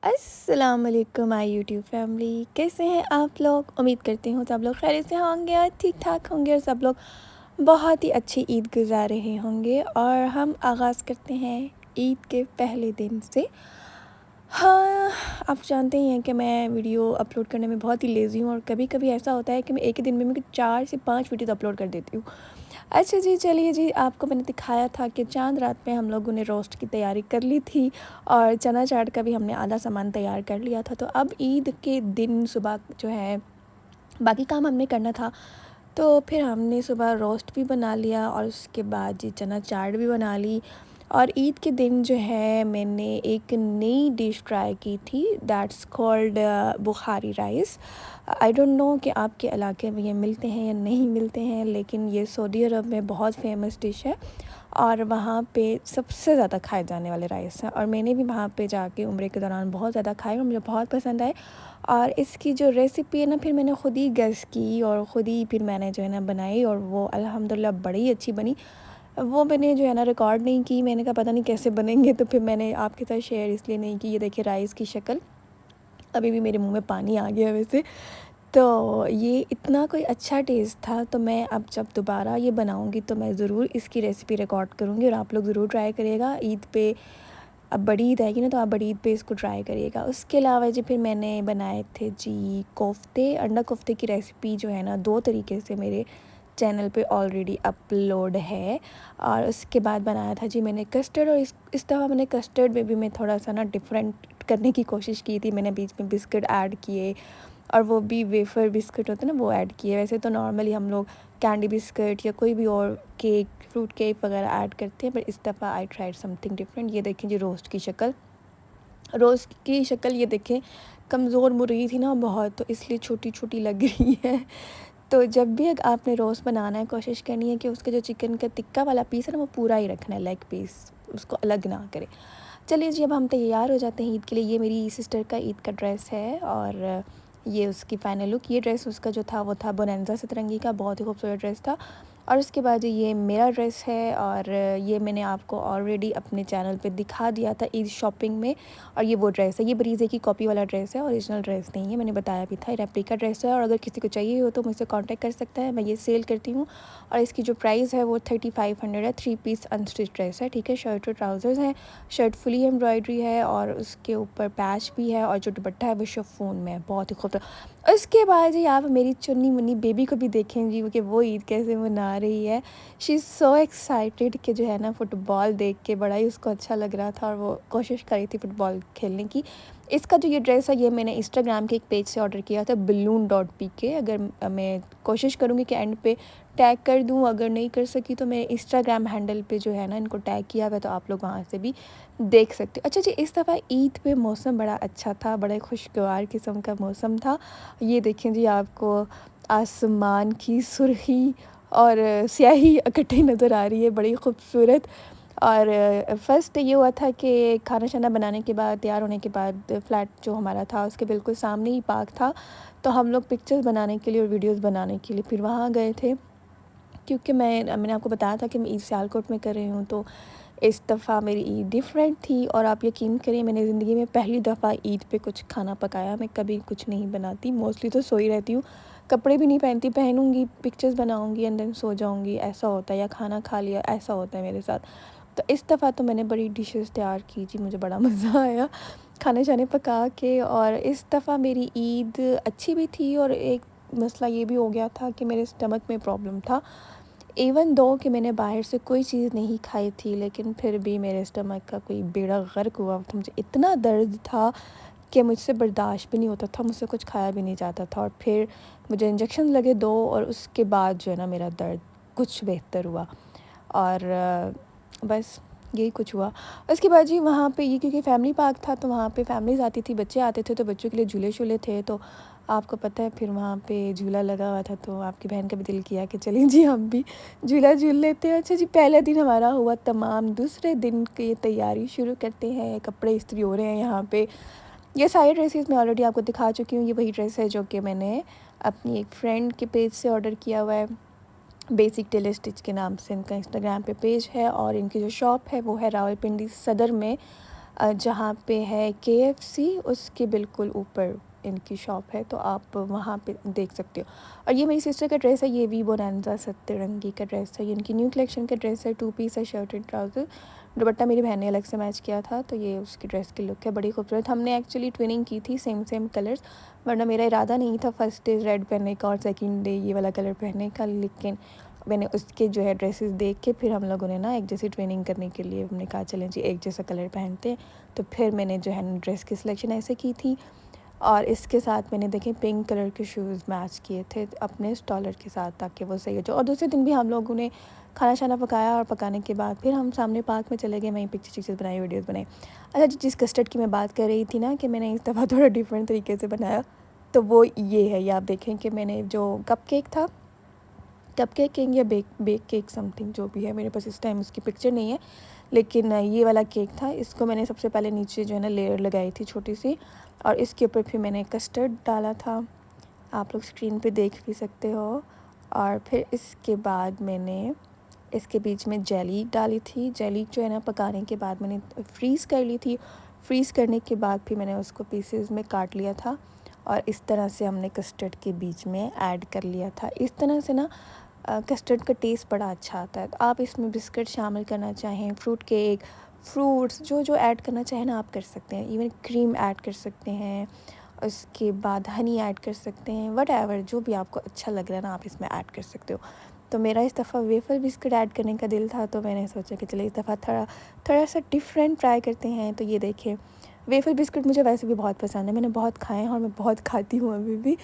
अस्सलाम वालेकुम my YouTube family, कैसे हैं आप लोग। उम्मीद करती हूँ सब लोग खैरियत से होंगे और ठीक ठाक होंगे और सब लोग बहुत ही अच्छी ईद गुजार रहे होंगे। और हम आगाज़ करते हैं ईद के पहले दिन से। हाँ, आप जानते ही हैं कि मैं वीडियो अपलोड करने में बहुत ही लेज़ी हूँ और कभी कभी ऐसा होता है कि मैं एक ही दिन में 4 से 5 वीडियोज़ अपलोड कर देती हूँ। अच्छा जी, चलिए जी, आपको मैंने दिखाया था कि चाँद रात में हम लोगों ने रोस्ट की तैयारी कर ली थी और चना चाट का भी हमने आधा सामान तैयार कर लिया था। तो अब ईद के दिन सुबह जो है बाकी काम हमने करना था, तो फिर हमने सुबह रोस्ट भी बना लिया और उसके बाद जी चना चाट भी बना ली। और ईद के दिन जो है मैंने एक नई डिश ट्राई की थी, that's called Bukhari rice. I don't know कि आपके इलाके में ये मिलते हैं या नहीं मिलते हैं, लेकिन ये सऊदी अरब में बहुत फेमस डिश है और वहाँ पे सबसे ज़्यादा खाए जाने वाले राइस हैं। और मैंने भी वहाँ पे जाके उम्रे के दौरान बहुत ज़्यादा खाए और मुझे बहुत पसंद आए। और इसकी जो रेसिपी है ना, फिर मैंने ख़ुद ही गेस की और ख़ुद ही फिर मैंने जो है ना बनाई और वो अल्हम्दुलिल्लाह बड़ी अच्छी बनी। वो मैंने जो है ना रिकॉर्ड नहीं की, मैंने कहा पता नहीं कैसे बनेंगे, तो फिर मैंने आपके साथ शेयर इसलिए नहीं की। ये देखिए राइस की शक्ल, अभी भी मेरे मुंह में पानी आ गया वैसे। तो ये इतना कोई अच्छा टेस्ट था, तो मैं अब जब दोबारा ये बनाऊंगी तो मैं ज़रूर इसकी रेसिपी रिकॉर्ड करूँगी और आप लोग ज़रूर ट्राई करिएगा। ईद पे, अब बड़ी ईद आएगी ना, तो आप बड़ी ईद पे इसको ट्राई करिएगा। उसके अलावा जी फिर मैंने बनाए थे जी कोफ्ते। अंडा कोफ्ते की रेसिपी जो है ना 2 तरीके से मेरे चैनल पे ऑलरेडी अपलोड है। और उसके बाद बनाया था जी मैंने कस्टर्ड, और इस दफ़ा मैंने कस्टर्ड में भी मैं थोड़ा सा ना डिफरेंट करने की कोशिश की थी। मैंने बीच में बिस्किट ऐड किए और वो भी वेफ़र बिस्किट होते हैं ना, वो ऐड किए। वैसे तो नॉर्मली हम लोग कैंडी बिस्किट या कोई भी और केक, फ्रूट केक वगैरह ऐड करते हैं, पर इस दफ़ा आई ट्राइड समथिंग डिफरेंट। ये देखें जी रोस्ट की शक्ल, रोस्ट की शक्ल ये देखें। कमज़ोर मुर्गी थी ना बहुत, तो इसलिए छोटी छोटी लग रही है। तो जब भी अगर आपने रोस्ट बनाना है, कोशिश करनी है कि उसका जो चिकन का टिक्का वाला पीस है ना, वो पूरा ही रखना है, लेग पीस उसको अलग ना करें। चलिए जी, अब हम तैयार हो जाते हैं ईद के लिए। ये मेरी सिस्टर का ईद का ड्रेस है और ये उसकी फ़ाइनल लुक। ये ड्रेस उसका जो था वो था बोनेंजा सतरंगी का, बहुत ही खूबसूरत ड्रेस था। और उसके बाद ये मेरा ड्रेस है और ये मैंने आपको ऑलरेडी अपने चैनल पे दिखा दिया था ईद शॉपिंग में। और ये वो ड्रेस है, ये बरीज़े की कॉपी वाला ड्रेस है, ओरिजिनल ड्रेस नहीं है, मैंने बताया भी था, ये रेप्लिका ड्रेस है। और अगर किसी को चाहिए हो तो मुझसे कांटेक्ट कर सकता है, मैं ये सेल करती हूँ। और इसकी जो प्राइस है वो 3500 है। 3 पीस अनस्टिच ड्रेस है, ठीक है। शर्ट और ट्राउज़र्स हैं, शर्ट फुली एम्ब्रॉयडरी है और उसके ऊपर पैच भी है और जो दुपट्टा है वो शिफॉन में है, बहुत ही खूबसूरत। उसके बाद जी आप मेरी चुन्नी मुन्नी बेबी को भी देखें जी कि वो ईद कैसे मना रही है। शी इज़ सो एक्साइटेड कि जो है ना फ़ुटबॉल देख के बड़ा ही उसको अच्छा लग रहा था और वो कोशिश कर रही थी फ़ुटबॉल खेलने की। इसका जो ये ड्रेस है ये मैंने इंस्टाग्राम के एक पेज से ऑर्डर किया था, balloon.pk। अगर मैं कोशिश करूँगी कि एंड पे टैग कर दूँ, अगर नहीं कर सकी तो मैं इंस्टाग्राम हैंडल पे जो है ना इनको टैग किया हुआ है, तो आप लोग वहाँ से भी देख सकते हो। अच्छा जी, इस दफ़ा ईद पे मौसम बड़ा अच्छा था, बड़ा खुशगवार किस्म का मौसम था। ये देखें जी, आपको आसमान की सुर्खी और स्याही इकट्ठी नज़र आ रही है, बड़ी खूबसूरत। और फ़र्स्ट ये हुआ था कि खाना शाना बनाने के बाद, तैयार होने के बाद, फ्लैट जो हमारा था उसके बिल्कुल सामने ही पार्क था, तो हम लोग पिक्चर्स बनाने के लिए और वीडियोस बनाने के लिए फिर वहाँ गए थे। क्योंकि मैंने आपको बताया था कि मैं ईद सियालकोट में कर रही हूँ, तो इस दफ़ा मेरी ईद डिफरेंट थी। और आप यकीन करिए, मैंने ज़िंदगी में पहली दफ़ा ईद पे कुछ खाना पकाया। मैं कभी कुछ नहीं बनाती, मोस्टली तो सोई रहती हूँ, कपड़े भी नहीं पहनती, पहनूँगी, पिक्चर्स बनाऊँगी एंड देन सो जाऊँगी, ऐसा होता है, या खाना खा लिया, ऐसा होता है मेरे साथ। तो इस दफ़ा तो मैंने बड़ी डिशेस तैयार की जी, मुझे बड़ा मज़ा आया खाने शाने पका के। और इस दफ़ा मेरी ईद अच्छी भी थी और एक मसला ये भी हो गया था कि मेरे स्टमक में प्रॉब्लम था। इवन दो कि मैंने बाहर से कोई चीज़ नहीं खाई थी, लेकिन फिर भी मेरे स्टमक का कोई बेड़ा गर्क हुआ था। मुझे इतना दर्द था कि मुझसे बर्दाश्त भी नहीं होता था, मुझसे कुछ खाया भी नहीं जाता था। और फिर मुझे इंजेक्शन लगे 2 और उसके बाद जो है ना मेरा दर्द कुछ बेहतर हुआ। और बस यही कुछ हुआ। उसके बाद जी वहाँ पे, ये क्योंकि फैमिली पार्क था तो वहाँ पे फैमिलीज़ आती थी, बच्चे आते थे, तो बच्चों के लिए झूले-शूले थे, तो आपको पता है फिर वहाँ पे झूला लगा हुआ था, तो आपकी बहन का भी दिल किया कि चलें जी हम भी झूला झूल लेते हैं। अच्छा जी, पहला दिन हमारा हुआ तमाम। दूसरे दिन की तैयारी शुरू करते हैं, कपड़े इस्त्री हो रहे हैं यहाँ पे। ये सारी ड्रेसेस मैं ऑलरेडी आपको दिखा चुकी हूँ। ये वही ड्रेस है जो कि मैंने अपनी एक फ्रेंड के पेज से ऑर्डर किया हुआ है, बेसिक टेलर स्टिच के नाम से इनका इंस्टाग्राम पे पेज है। और इनकी जो शॉप है वो है रावलपिंडी सदर में, जहाँ पे है KFC उसके बिल्कुल ऊपर इनकी शॉप है, तो आप वहाँ पे देख सकते हो। और ये मेरी सिस्टर का ड्रेस है, ये भी बोनांजा सतरंगी का ड्रेस है, ये इनकी न्यू कलेक्शन का ड्रेस है। 2 पीस है, शर्ट एंड ट्राउज़र। दुपट्टा मेरी बहन ने अलग से मैच किया था, तो ये उसकी ड्रेस की लुक है, बड़ी खूबसूरत। हमने एक्चुअली ट्विनिंग की थी, सेम कलर्स, वरना मेरा इरादा नहीं था फर्स्ट डे रेड पहनने का और सेकंड डे ये वाला कलर पहनने का, लेकिन मैंने उसके जो है ड्रेसेस देख के फिर हम लोगों ने ना एक जैसी ट्रेनिंग करने के लिए हमने कहा चलें जी एक जैसा कलर पहनते हैं। तो फिर मैंने जो है ड्रेस की सिलेक्शन ऐसे की थी, और इसके साथ मैंने देखे पिंक कलर के शूज़ मैच किए थे अपने स्टॉलर के साथ, ताकि वो सही हो जाए। और दूसरे दिन भी हम लोगों ने खाना शाना पकाया, और पकाने के बाद फिर हम सामने पार्क में चले गए, वहीं पिक्चर्स बनाई, वीडियोस बनाई। अच्छा, जिस कस्टर्ड की मैं बात कर रही थी ना कि मैंने इस दफ़ा थोड़ा डिफरेंट तरीके से बनाया, तो वो ये है। ये आप देखें कि मैंने जो कप केक था, कप केक किंग या बेक केक समथिंग जो भी है, मेरे पास इस टाइम उसकी पिक्चर नहीं है, लेकिन ये वाला केक था। इसको मैंने सबसे पहले नीचे जो है ना लेयर लगाई थी छोटी सी, और इसके ऊपर फिर मैंने कस्टर्ड डाला था, आप लोग स्क्रीन पे देख भी सकते हो। और फिर इसके बाद मैंने इसके बीच में जेली डाली थी। जेली जो है ना पकाने के बाद मैंने फ्रीज़ कर ली थी। फ्रीज़ करने के बाद फिर मैंने उसको पीसेस में काट लिया था, और इस तरह से हमने कस्टर्ड के बीच में ऐड कर लिया था। इस तरह से ना कस्टर्ड का टेस्ट बड़ा अच्छा आता है। तो आप इसमें बिस्किट शामिल करना चाहें, फ्रूट केक, फ्रूट्स जो ऐड करना चाहें ना आप कर सकते हैं। इवन क्रीम ऐड कर सकते हैं, उसके बाद हनी ऐड कर सकते हैं, वटएवर जो भी आपको अच्छा लग रहा है ना आप इसमें ऐड कर सकते हो। तो मेरा इस दफ़ा वेफर बिस्किट ऐड करने का दिल था, तो मैंने सोचा कि चलिए इस दफ़ा थोड़ा सा डिफरेंट ट्राई करते हैं। तो ये देखिए, वेफर बिस्किट मुझे वैसे भी बहुत पसंद है, मैंने बहुत खाए हैं और मैं बहुत खाती हूँ अभी भी।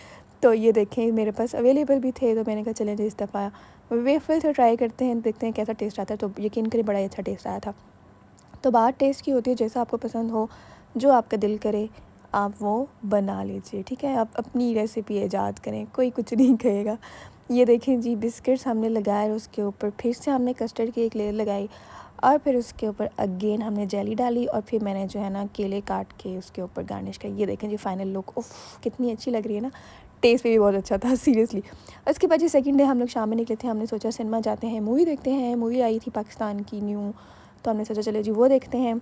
तो ये देखें मेरे पास अवेलेबल भी थे, तो मैंने कहा चलें इस दफ़ा वेफर से ट्राई करते हैं, देखते हैं कैसा टेस्ट आता है। तो यकीन करें बड़ा ही अच्छा टेस्ट आया था। तो बात टेस्ट की होती है, जैसा आपको पसंद हो, जो आपका दिल करे आप वो बना लीजिए, ठीक है। आप अपनी रेसिपी ईजाद करें, कोई कुछ नहीं कहेगा। ये देखें जी, बिस्किट्स हमने लगाए, उसके ऊपर फिर से हमने कस्टर्ड की एक लेयर लगाई, और फिर उसके ऊपर अगेन हमने जेली डाली, और फिर मैंने जो है ना केले काट के उसके ऊपर गार्निश किया। ये देखें जी फाइनल लुक, उफ़ कितनी अच्छी लग रही है ना, टेस्ट भी बहुत अच्छा था सीरियसली। उसके बाद जी सेकंड डे हम लोग शाम में निकले थे, हमने सोचा सिनेमा जाते हैं, मूवी देखते हैं। मूवी आई थी पाकिस्तान की न्यू, तो हमने सोचा चलो जी वो देखते हैं।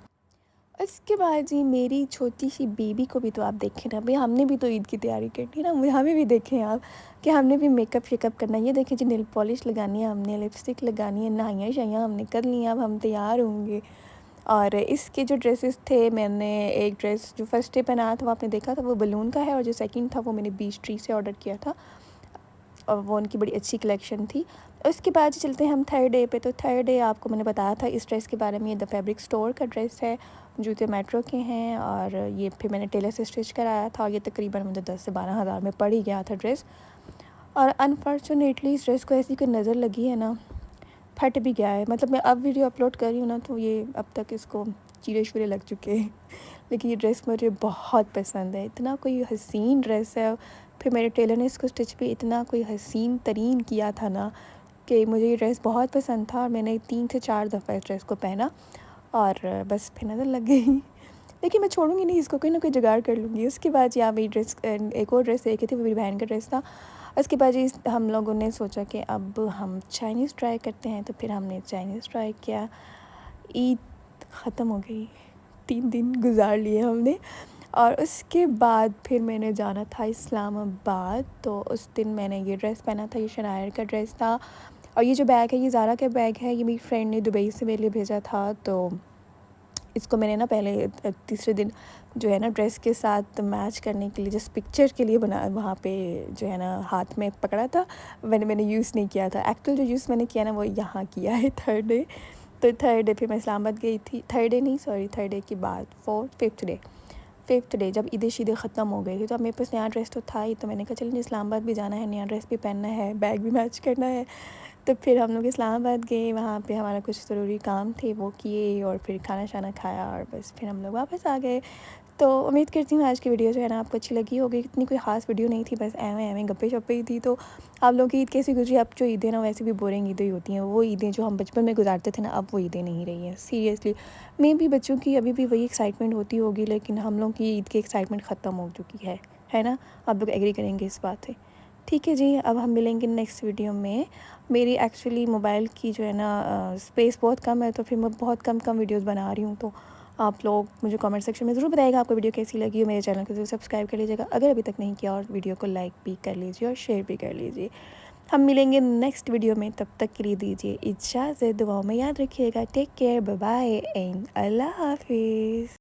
उसके बाद जी मेरी छोटी सी बेबी को भी तो आप देखें ना, भाई हमने भी तो ईद की तैयारी करनी है ना, हमें भी देखें आप कि हमने भी मेकअप शेकअप करना है। ये देखें जी, नेल पॉलिश लगानी है हमने, लिपस्टिक लगानी है, नहाइयाँ शाइयाँ हमने कर ली हैं, अब हम तैयार होंगे। और इसके जो ड्रेसेस थे, मैंने एक ड्रेस जो फर्स्ट डे पहनाया था वो आपने देखा था, वो बलून का है, और जो सेकंड था वो मैंने बीच ट्री से ऑर्डर किया था, और वो उनकी बड़ी अच्छी कलेक्शन थी। उसके बाद चलते हैं हम थर्ड डे पे। तो थर्ड डे आपको मैंने बताया था इस ड्रेस के बारे में, ये द फैब्रिक स्टोर का ड्रेस है, जूते मेट्रो के हैं, और ये फिर मैंने टेलर से स्टिच कराया था, और ये तकरीबन मुझे 10 से 12 हज़ार में पड़ ही गया था ड्रेस। और अनफॉर्चुनेटली इस ड्रेस को ऐसी कोई नज़र लगी है ना, फट भी गया है। मतलब मैं अब वीडियो अपलोड कर रही हूँ ना, तो ये अब तक इसको चीरे शूरे लग चुके हैं। लेकिन ये ड्रेस मुझे बहुत पसंद है, इतना कोई हसीन ड्रेस है। फिर मेरे टेलर ने इसको स्टिच भी इतना कोई हसीन तरीन किया था ना, कि मुझे ये ड्रेस बहुत पसंद था, और मैंने 3 से 4 दफ़ा इस ड्रेस को पहना, और बस फिर नज़र लग गई। लेकिन मैं छोड़ूंगी नहीं इसको, कोई ना कोई जुगाड़ कर लूँगी। उसके बाद यहाँ मेरी ड्रेस, एक और ड्रेस देखी थी, वो मेरी बहन का ड्रेस था। उसके बाद जी हम लोगों ने सोचा कि अब हम चाइनीज़ ट्राई करते हैं, तो फिर हमने चाइनीज़ ट्राई किया। ईद ख़त्म हो गई, 3 दिन गुजार लिए हमने, और उसके बाद फिर मैंने जाना था इस्लामाबाद। तो उस दिन मैंने ये ड्रेस पहना था, ये शनायर का ड्रेस था। और ये जो बैग है, ये ज़ारा का बैग है, ये मेरी फ्रेंड ने दुबई से मेरे लिए भेजा था। तो इसको मैंने ना पहले तीसरे दिन जो है ना ड्रेस के साथ मैच करने के लिए, जस्ट पिक्चर के लिए बना, वहाँ पे जो है ना हाथ में पकड़ा था, मैंने यूज़ नहीं किया था। एक्चुअल जो यूज़ मैंने किया ना वो यहाँ किया है थर्ड डे। तो थर्ड डे फिर मैं इस्लामाबाद गई थी, थर्ड डे नहीं सॉरी, थर्ड डे के बाद फिफ्थ डे जब ईदें शीदें ख़त्म हो गई थी, तो अब मेरे पास नया ड्रेस तो था ही, तो मैंने कहा चलिए इस्लामाबाद भी जाना है, नया ड्रेस भी पहनना है, बैग भी मैच करना है। तो फिर हम लोग इस्लामाबाद गए, वहाँ पे हमारा कुछ ज़रूरी काम थे वो किए, और फिर खाना शाना खाया, और बस फिर हम लोग वापस आ गए। तो उम्मीद करती हूँ आज की वीडियो जो है ना आपको अच्छी लगी होगी। इतनी कोई ख़ास वीडियो नहीं थी, बस एवें गप्पे शप्पे ही थी। तो आप लोगों की ईद कैसी गुजरी? अब जो ईदें ना वैसे भी बोरिंग ईदें होती हैं, वो ईदें जो हम बचपन में गुजारते थे ना, अब वो ईदें नहीं रही हैं सीरियसली। मे भी बच्चों की अभी भी वही एक्साइटमेंट होती होगी, लेकिन हम लोग की ईद की एक्साइटमेंट ख़त्म हो चुकी है ना? आप लोग एग्री करेंगे इस बात से? ठीक है जी, अब हम मिलेंगे नेक्स्ट वीडियो में। मेरी एक्चुअली मोबाइल की जो है ना स्पेस बहुत कम है, तो फिर मैं बहुत कम वीडियोस बना रही हूँ। तो आप लोग मुझे कमेंट सेक्शन में ज़रूर बताइएगा आपको वीडियो कैसी लगी हो। मेरे चैनल को ज़रूर सब्सक्राइब कर लीजिएगा अगर अभी तक नहीं किया, और वीडियो को लाइक भी कर लीजिए और शेयर भी कर लीजिए। हम मिलेंगे नेक्स्ट वीडियो में, तब तक के लिए दीजिए इजाज़त। दुआओं में याद रखिएगा। Take care, bye bye and अल्लाह हाफिज़।